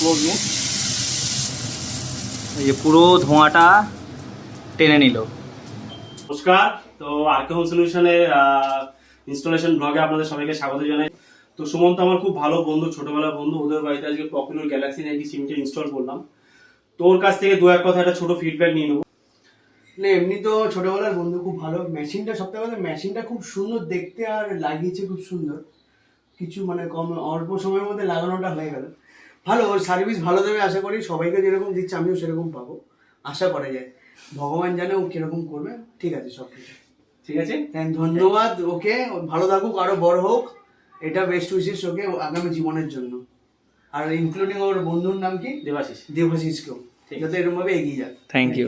দেবো গিয়ে। এই যে পুরো ধোঁয়াটা টেনে নিল। নমস্কার, তো আরকে হোম সলিউশনের ইনস্টলেশন ব্লগে আপনাদের সবাইকে স্বাগত জানাই। তো সুমন্ত আমার খুব ভালো বন্ধু, ছোটবেলার বন্ধু। ওদের বাড়িতে আজকে পপুলার গ্যালাক্সি 90 সিমটা ইনস্টল করলাম। তোর কাছ থেকে দু এক কথা একটা ছোট ফিডব্যাক নিয়ে নেবো। না, এমনি তো ছোটবেলার বন্ধু, খুব ভালো মেশিনটা। সবথেকে কথা মেশিনটা খুব সুন্দর দেখতে, আর লাগিয়েছে খুব সুন্দর। কিছু মানে কম অল্প সময়ের মধ্যে লাগানোটা হয়ে গেল। ভালো, ওর সার্ভিস ভালো দেবে আশা করি। সবাইকে যেরকম দিচ্ছে আমিও সেরকম পাবো, আশা করা যায়। ভগবান জানে ও কিরকম করবে। ঠিক আছে, সব কিছু ঠিক আছে, ধন্যবাদ ওকে। ও ভালো থাকুক, আরো বড় হোক, এটা বেস্ট উইশেস ওকে আগামী জীবনের জন্য। আর ইনক্লুডিং ওর বন্ধুর নাম কি? দেবাশিস। দেবাশিসকেও, যাতে এরকম ভাবে এগিয়ে যাক। Thank you.